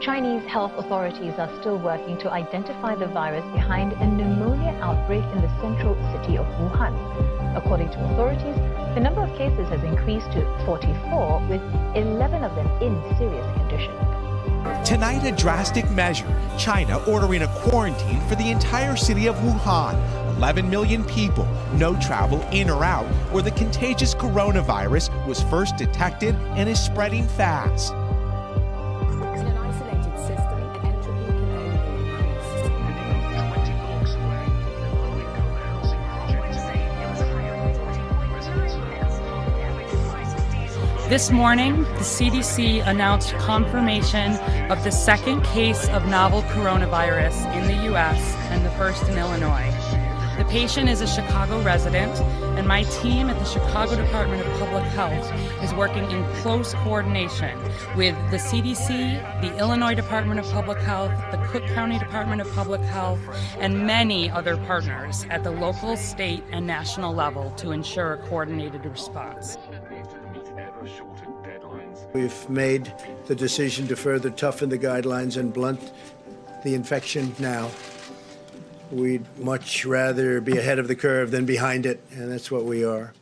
Chinese health authorities are still working to identify the virus behind a pneumonia outbreak in the central city of Wuhan. According to authorities, the number of cases has increased to 44, with 11 of them in serious condition. Tonight, a drastic measure. China ordering a quarantine for the entire city of Wuhan. 11 million people, no travel in or out, where the contagious coronavirus was first detected and is spreading fast. In an isolated system, entropy can only increase. 20 blocks away, the low-income housing project. This morning, the CDC announced confirmation of the second case of novel coronavirus in the U.S. and the first in Illinois. The patient is a Chicago resident, and my team at the Chicago Department of Public Health is working in close coordination with the CDC, the Illinois Department of Public Health, the Cook County Department of Public Health, and many other partners at the local, state, and national level to ensure a coordinated response. We've made the decision to further toughen the guidelines and blunt the infection now. We'd much rather be ahead of the curve than behind it, and that's what we are.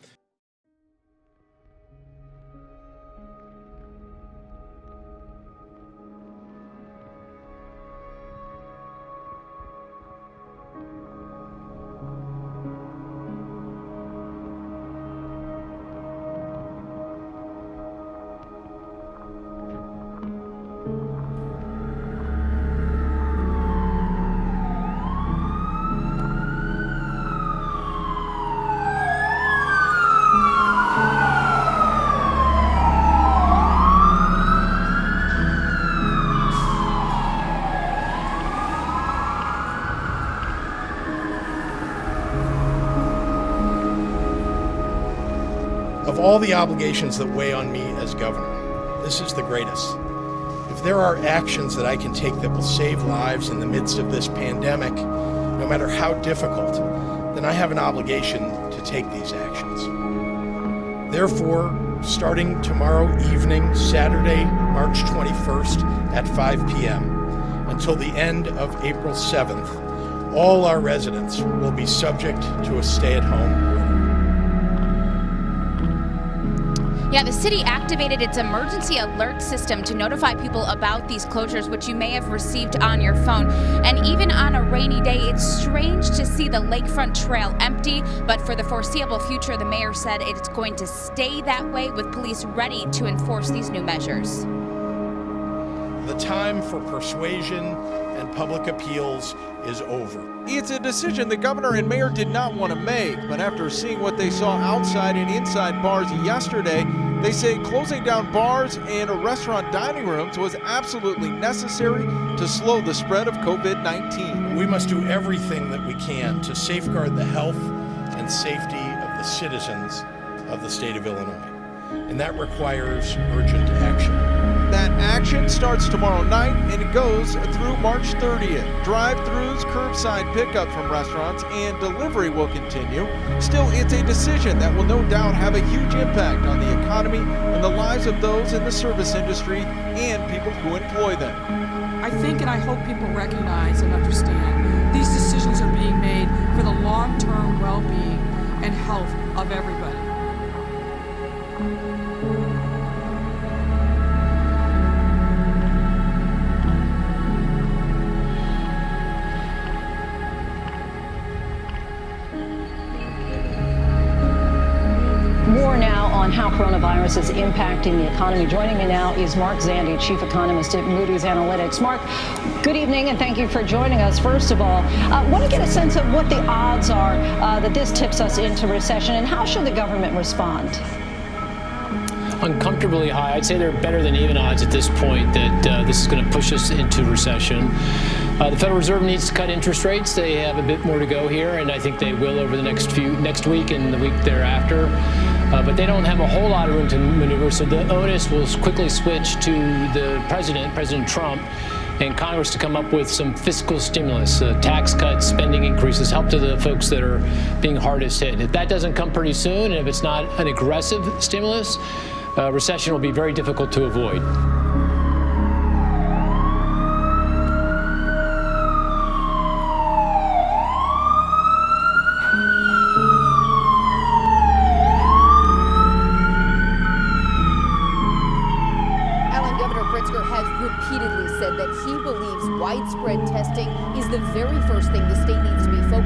Of all the obligations that weigh on me as governor, this is the greatest. If there are actions that I can take that will save lives in the midst of this pandemic, no matter how difficult, then I have an obligation to take these actions. Therefore, starting tomorrow evening, Saturday, March 21st at 5 p.m., until the end of April 7th, all our residents will be subject to a stay-at-home order. Yeah, the city activated its emergency alert system to notify people about these closures, which you may have received on your phone. And even on a rainy day, it's strange to see the lakefront trail empty, but for the foreseeable future, the mayor said it's going to stay that way with police ready to enforce these new measures. The time for persuasion and public appeals is over. It's a decision the governor and mayor did not want to make, but after seeing what they saw outside and inside bars yesterday, they say closing down bars and restaurant dining rooms was absolutely necessary to slow the spread of COVID-19. We must do everything that we can to safeguard the health and safety of the citizens of the state of Illinois, and that requires urgent action. That action starts tomorrow night and it goes through March 30th. Drive-thrus, curbside pickup from restaurants, and delivery will continue. Still, it's a decision that will no doubt have a huge impact on the economy and the lives of those in the service industry and people who employ them. I think and I hope people recognize and understand these decisions are being made for the long-term well-being and health of everybody. More now on how coronavirus is impacting the economy. Joining me now is Mark Zandi, Chief Economist at Moody's Analytics. Mark, good evening and thank you for joining us. First of all, I want to get a sense of what the odds are that this tips us into recession, and how should the government respond? Uncomfortably high. I'd say they're better than even odds at this point that this is going to push us into recession. The Federal Reserve needs to cut interest rates. They have a bit more to go here, and I think they will over the next week and the week thereafter. But they don't have a whole lot of room to maneuver, so the onus will quickly switch to the President Trump, and Congress to come up with some fiscal stimulus, tax cuts, spending increases, help to the folks that are being hardest hit. If that doesn't come pretty soon, and if it's not an aggressive stimulus, recession will be very difficult to avoid.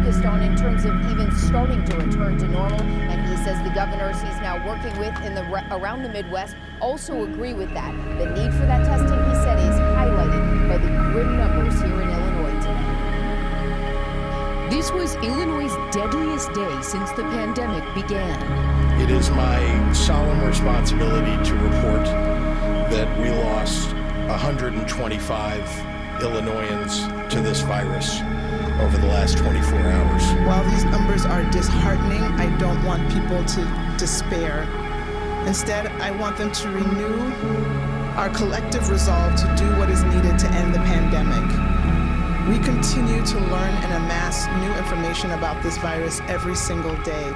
focused on in terms of even starting to return to normal. And he says the governors he's now working with around the Midwest also agree with that. The need for that testing, he said, is highlighted by the grim numbers here in Illinois today. This was Illinois' deadliest day since the pandemic began. It is my solemn responsibility to report that we lost 125 Illinoisans to this virus over the last 24 hours. While these numbers are disheartening, I don't want people to despair. Instead, I want them to renew our collective resolve to do what is needed to end the pandemic. We continue to learn and amass new information about this virus every single day.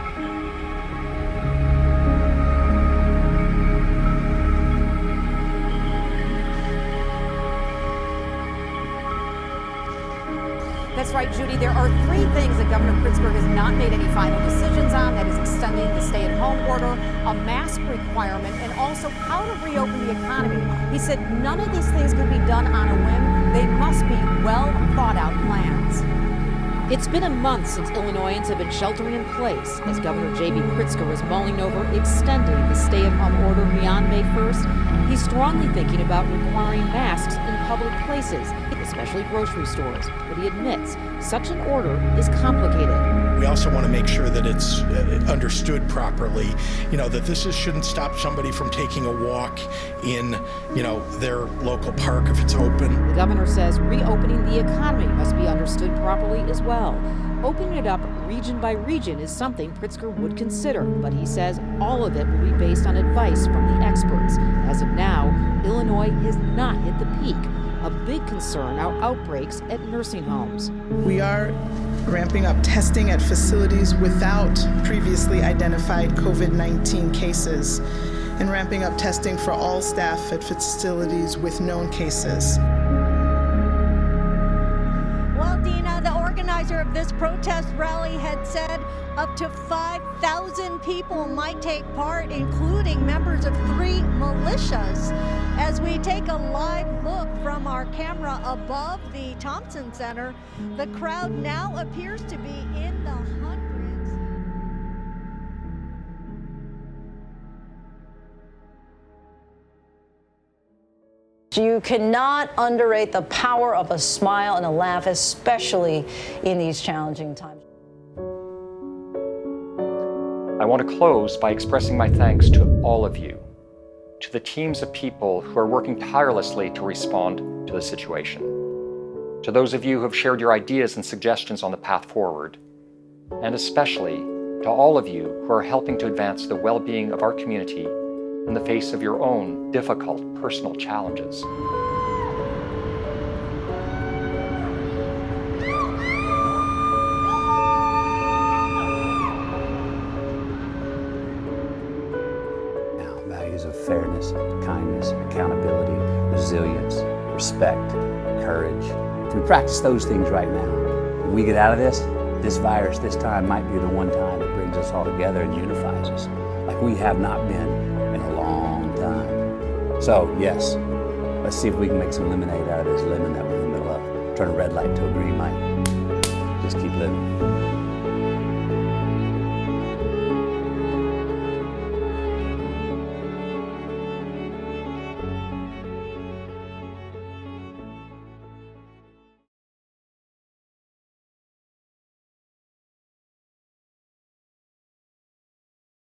That's right, Judy. There are three things that Governor Pritzker has not made any final decisions on. That is extending the stay-at-home order, a mask requirement, and also how to reopen the economy. He said none of these things can be done on a whim. They must be well-thought-out plans. It's been a month since Illinoisans have been sheltering in place as Governor J.B. Pritzker was mulling over extending the stay-at-home order beyond May 1st. He's strongly thinking about requiring masks in public places, especially grocery stores, but he admits such an order is complicated. We also want to make sure that it's understood properly, that this shouldn't stop somebody from taking a walk in, their local park if it's open. The governor says reopening the economy must be understood properly as well. Opening it up region by region is something Pritzker would consider, but he says all of it will be based on advice from the experts. As of now, Illinois has not hit the peak. A big concern are outbreaks at nursing homes. We are ramping up testing at facilities without previously identified COVID-19 cases and ramping up testing for all staff at facilities with known cases. Well, Dina, the organizer of this protest rally had said up to 5,000 people might take part, including members of 3 militias. As we take a live look from our camera above the Thompson Center, the crowd now appears to be in the hundreds. You cannot underrate the power of a smile and a laugh, especially in these challenging times. I want to close by expressing my thanks to all of you, to the teams of people who are working tirelessly to respond to the situation, to those of you who have shared your ideas and suggestions on the path forward, and especially to all of you who are helping to advance the well-being of our community in the face of your own difficult personal challenges. Of fairness, kindness, accountability, resilience, respect, courage. If we practice those things right now, when we get out of this virus this time might be the one time that brings us all together and unifies us like we have not been in a long time. So yes, let's see if we can make some lemonade out of this lemon that we're in the middle of. Turn a red light to a green light. Just keep living.